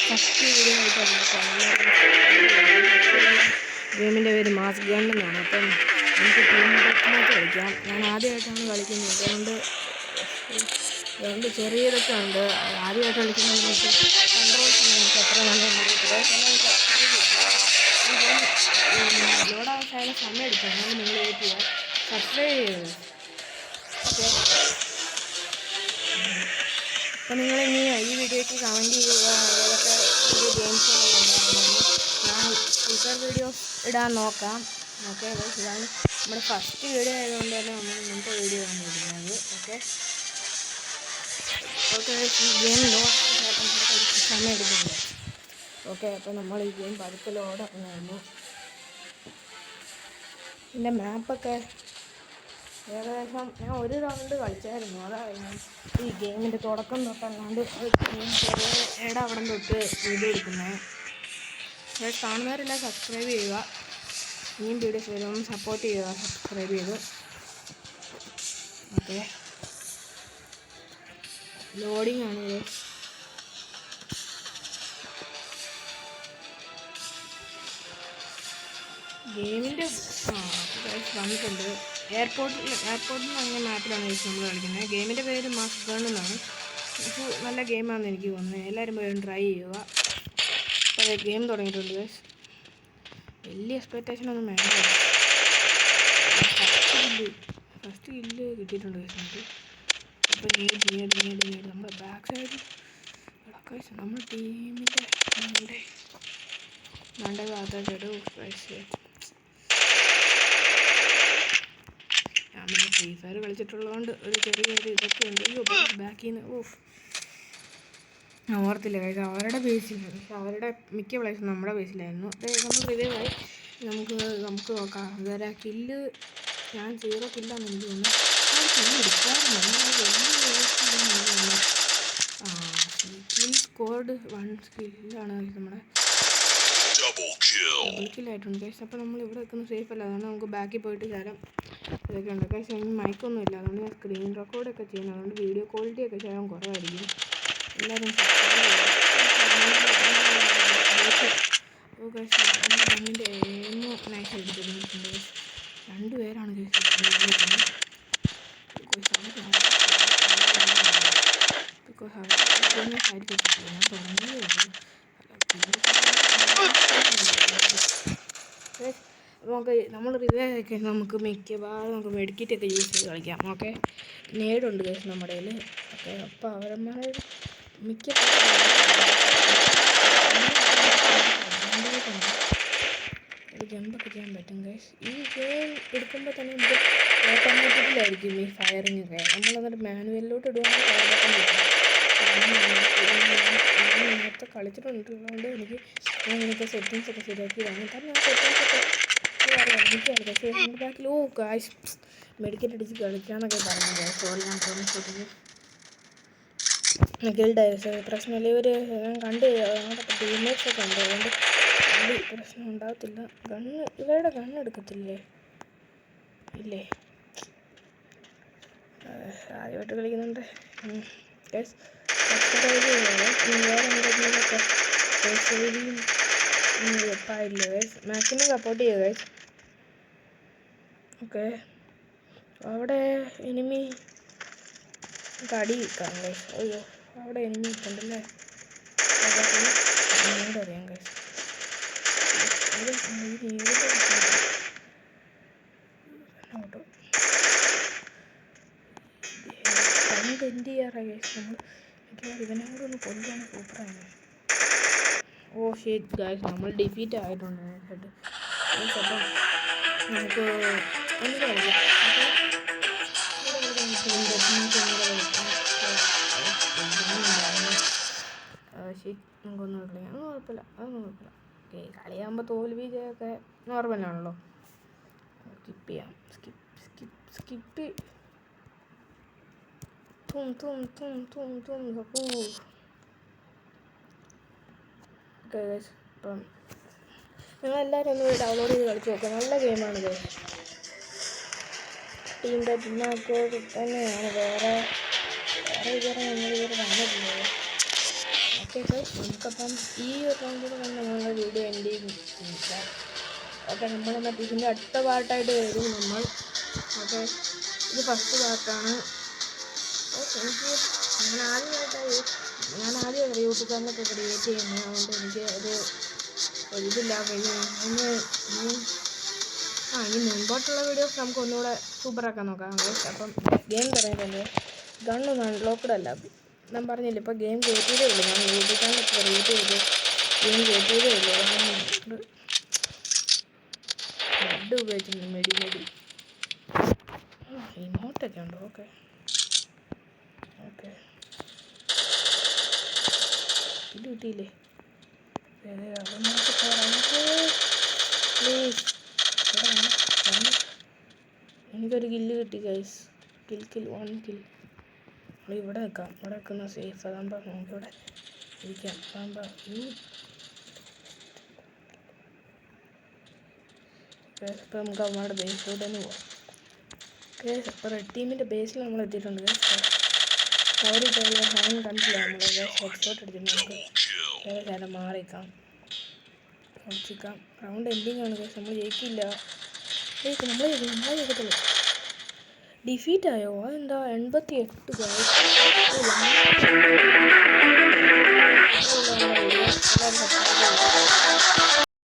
First video ആയിട്ടാണ് ഗെയിമിൻ്റെ പേര് മാസ് ഗൺ എന്നാണ്. അപ്പം നമുക്ക് ടീം മാച്ച് കളിക്കാം. ഞാൻ ആദ്യമായിട്ടാണ് കളിക്കുന്നത്, അതുകൊണ്ട് ചെറിയതൊക്കെ ഉണ്ട്. ആദ്യമായിട്ട് കളിക്കുന്നത് നമുക്ക് കൺട്രോൾസ് എനിക്ക് അത്ര നല്ല ലോഡാവാൻ സമയം എടുക്കും. അതുകൊണ്ട് നിങ്ങൾ വെയിറ്റ് ചെയ്യുക, സബ്സ്ക്രൈബ് ചെയ്യുക. ഓക്കെ, അപ്പോൾ നിങ്ങളിനി ഈ വീഡിയോയ്ക്ക് കമൻറ്റ് ചെയ്യുക ഏതൊക്കെ പുതിയ ഗെയിംസുകളുണ്ടാകുമെന്ന്. ഞാൻ ഫ്യൂച്ചർ വീഡിയോസ് ഇടാൻ നോക്കാം. ഓക്കെ, ഇതാണ് നമ്മുടെ ഫസ്റ്റ് വീഡിയോ ആയതുകൊണ്ട് തന്നെ നമ്മൾ മുമ്പ് വീഡിയോ ആണ് ഇടുന്നത്. ഓക്കെ ഓക്കെ, ഈ ഗെയിം സമയം എടുക്കുന്നുണ്ട്. ഓക്കെ, അപ്പോൾ നമ്മൾ ഈ ഗെയിം പതുക്കെ ലോഡാക്കുന്നു. പിന്നെ മാപ്പൊക്കെ ഏകദേശം ഞാൻ ഒരു റൗണ്ട് കളിച്ചായിരുന്നു. അതാണ് ഞാൻ ഈ ഗെയിമിൻ്റെ തുടക്കം തൊട്ടല്ലാണ്ട് ചെറിയ അവിടെ തൊട്ട് വീഡിയോ എടുക്കുന്നത്. കാണുന്നവരെല്ലാം സബ്സ്ക്രൈബ് ചെയ്യുക. ഇനിയും വീഡിയോസ് വരുമ്പോൾ സപ്പോർട്ട് ചെയ്യുക, സബ്സ്ക്രൈബ് ചെയ്ത്. ഓക്കെ, ലോഡിങ് ആണിത്. ഗെയിമിൻ്റെ വന്നിട്ടുണ്ട്. എയർപോർട്ടിൽ അങ്ങനെ മാപ്പിലാണ് നമ്മൾ കളിക്കുന്നത്. ഗെയിമിൻ്റെ പേര് മാസ് ഗൺ എന്നാണ്. നല്ല ഗെയിമാണെന്ന് എനിക്ക് തോന്നുന്നത്. എല്ലാവരും പോയി ട്രൈ ചെയ്യുക. അപ്പോൾ ഗെയിം തുടങ്ങിയിട്ടുണ്ട് ഗൈസ്. വലിയ എക്സ്പെക്റ്റേഷനൊന്നും വേണ്ട. ഫസ്റ്റ് കില്ല് കിട്ടിയിട്ടുണ്ട് ഗൈസ് നമുക്ക്. അപ്പോൾ നീട് നമ്മുടെ ബാക്ക് സൈഡ് ഗൈസ്, നമ്മുടെ ടീമിൻ്റെ നല്ല ഭാഗത്തായിട്ട് ഗൈസ്. ഞാൻ പിന്നെ ഫ്രീ ഫയർ കളിച്ചിട്ടുള്ളതുകൊണ്ട് ഒരു ചെറിയൊരു ഇതൊക്കെ ഉണ്ട്. ബാക്കിൽ നിന്ന് ഞാൻ ഓർത്തില്ല ഗൈസ്, അവരുടെ ബേസിൽ. പക്ഷെ അവരുടെ മിക്ക പ്ലേസും നമ്മുടെ ബേസിലായിരുന്നു. നമ്മൾ റിവൈവായി. നമുക്ക് നോക്കാം. അതുവരെ കില്ല് ഞാൻ 0 കില്ലാന്ന് എനിക്ക് തോന്നുന്നു. കില്ല് എടുക്കാറുണ്ട്. കിൽ സ്കോർഡ് 1 സ്കില്ലാണ് നമ്മുടെ ഡബിൾ കില്ലായിട്ടുണ്ട് ഗൈസ്. അപ്പോൾ നമ്മൾ ഇവിടെ വെക്കുന്നത് സേഫ് അല്ല, അതുകൊണ്ട് നമുക്ക് ബാക്കിൽ പോയിട്ട് ശേഷം ഇതൊക്കെ ഉണ്ട് ഗൈസ്. എനിക്ക് മൈക്കൊന്നും ഇല്ല, അതുകൊണ്ട് ഞാൻ സ്ക്രീൻ റെക്കോർഡൊക്കെ ചെയ്യുന്നത്. അതുകൊണ്ട് വീഡിയോ ക്വാളിറ്റിയൊക്കെ ശേഷം കുറവായിരിക്കും. എല്ലാവരും ഗൈസിൻ്റെ എയിമ് നൈസ് എടുത്തിട്ടുണ്ട്. 2 പേരാണ് ഗൈസ്. ഞാൻ തുടങ്ങിയേ നമുക്ക് നമ്മൾ റിവൈവൊക്കെ നമുക്ക് മിക്കവാറും നമുക്ക് മെഡിക്കറ്റൊക്കെ യൂസ് ചെയ്ത് കളിക്കാം. ഓക്കെ, നേടുണ്ട് ഗൈസ് നമ്മുടെ കയ്യിൽ. ഓക്കെ, അപ്പോൾ അവരന്മാരെ മിക്ക ജമ്പൊക്കെ ചെയ്യാൻ പറ്റും ഗൈസ്. ഈ ഗെയിം എടുക്കുമ്പോൾ തന്നെ നമുക്ക് ഓട്ടോമാറ്റിക്കലായിരിക്കും ഈ ഫയറിങ് ഒക്കെ. നമ്മളന്നിട്ട് മാനുവലിലോട്ട് ഇടുവാണെങ്കിൽ നേരത്തെ കളിച്ചിട്ടുള്ളതുകൊണ്ട് എനിക്ക് ഇങ്ങനത്തെ സെറ്റിങ്സ് ഒക്കെ ശരിയാക്കിയതാണ്. കാരണം ആ സെറ്റിങ്സൊക്കെ എനിക്കറിയാം. പക്ഷേ എൻ്റെ ബാക്കിൽ ഗായ്സ് മെഡിക്കറ്റ് അടിച്ച് കളിക്കാമെന്നൊക്കെ പറഞ്ഞു ഗൈസ്. സോറി, ഞാൻ തോന്നിക്കൊടുത്തു. ഗിൽഡായി പ്രശ്നമില്ല. ഞാൻ കണ്ട് അവിടെ ടീംമേറ്റ്സൊക്കെ ഉണ്ട്, അതുകൊണ്ട് വലിയ പ്രശ്നം ഉണ്ടാകത്തില്ല. ഇവരുടെ ഗണ്ണെടുക്കത്തില്ലേ? ഇല്ലേ, ആദ്യമായിട്ട് കളിക്കുന്നുണ്ട് ഗൈസ്. വേറെ എന്തെങ്കിലുമൊക്കെ എപ്പായില്ല ഗൈസ്. മാക്സിമം സപ്പോർട്ട് ചെയ്യുക ഗൈസ്. ഓക്കെ, അവിടെ എനിമി കടി കിട്ടാം ഗൈസ്. അയ്യോ, അവിടെ എനിമി ഇട്ടുണ്ടല്ലേ. അറിയാം ഗൈസ്. എന്ത് ചെയ്യാറാ ഗൈസ്? നമ്മൾ ഇവനെ കൂടെ ഒന്ന് കൊല്ലുകയാണ് സൂപ്പറാണ്. ഓ ഷിറ്റ് ഗൈസ്, നമ്മൾ ഡിഫീറ്റ് ആയിട്ടുണ്ട്. അപ്പം നമുക്ക് ഒന്ന് കളിക്കാം. നമുക്കൊന്നും കളിക്കാം. അതൊന്നും കുഴപ്പമില്ല. ഓക്കെ, കളിയാകുമ്പോൾ തോൽവി ഒക്കെ നോർമലാണല്ലോ. സ്കിപ്പ് ചെയ്യാം. സ്കിപ്പ് ഓക്കെ ഗൈസ്, അപ്പം നിങ്ങളെല്ലാവരും ഒന്ന് ഡൗൺലോഡ് ചെയ്ത് കളിച്ച് നോക്കുക. നല്ല ഗെയിമാണ് ഗൈസ്. ടീം ഡെത്ത്മാച്ച് തന്നെയാണ്. വേറെ ഇതുവരെ വന്നിട്ടില്ല. ഓക്കെ ഗൈസ്, നമുക്കപ്പം ഈ ഒരു റൗണ്ടിൽ തന്നെ നമ്മളുടെ വീഡിയോ എൻഡ് ചെയ്യാം. ഓക്കെ, നമ്മളെന്നാൽ ഇതിൻ്റെ അടുത്ത പാർട്ടായിട്ട് വരും നമ്മൾ. ഓക്കെ, ഇത് ഫസ്റ്റ് പാർട്ടാണ്. ഓക്കെ, ഞാൻ ആദ്യമായിട്ട് യൂട്യൂബ് ചാനലൊക്കെ ക്രിയേറ്റ് ചെയ്യുന്നത്. അതുകൊണ്ട് എനിക്ക് ഒരു ഇതില്ല. പിന്നെ ഇനി മുൻപോട്ടുള്ള വീഡിയോസ് നമുക്ക് ഒന്നുകൂടെ സൂപ്പറാക്കാൻ നോക്കാം. അപ്പം ഗെയിം പറയുന്നത് ഗണ്ണൊന്നും അൺലോക്ക്ഡ് അല്ല. ഞാൻ പറഞ്ഞില്ല, ഇപ്പോൾ ഗെയിം കയറ്റിയതേ ഉള്ളൂ. ഞാൻ യൂട്യൂബ് ചാനലൊക്കെ ക്രിയേറ്റ് ചെയ്ത് ഗെയിം കയറ്റിയതേ ഉള്ളൂ. ബ്ലഡ് ഉപയോഗിച്ചിട്ടുണ്ട്. മെടി ഇമോട്ടൊക്കെ ഉണ്ടോ? ഓക്കെ ഇത് കിട്ടിയില്ലേ? പ്ലീസ്, എനിക്കൊരു കില്ല് കിട്ടി ഗൈസ്. Kill 1 kill. നമ്മൾ ഇവിടെ നിൽക്കാം. ഇവിടെ നിൽക്കുന്ന സേഫ്. അതാകുമ്പോൾ നമുക്കിവിടെ ഇരിക്കാം. അതാകുമ്പോൾ ഇപ്പോൾ നമുക്ക് അവന്മാരുടെ ബേസിലോട്ട് തന്നെ പോവാം. ഓക്കെ, ഇപ്പോൾ റെഡ് ടീമിൻ്റെ ബേസിൽ നമ്മൾ എത്തിയിട്ടുണ്ട്. അവർ ഹാൻ കണ്ടില്ല. നമ്മൾ ഹെഡ്ഷോട്ട് അടിച്ചിട്ടുണ്ട്. നമുക്ക് വേറെ കാലം മാറിക്കാം, കളിച്ചിക്കാം. റൗണ്ട് എൻഡിങ് ആണ് ഗൈസ്. നമ്മൾ ജയിക്കില്ല. നമ്മളെ ജയിക്കത്തുള്ളൂ. ഡിഫീറ്റായോ? അതെന്താ? 88 ഗൈസ്.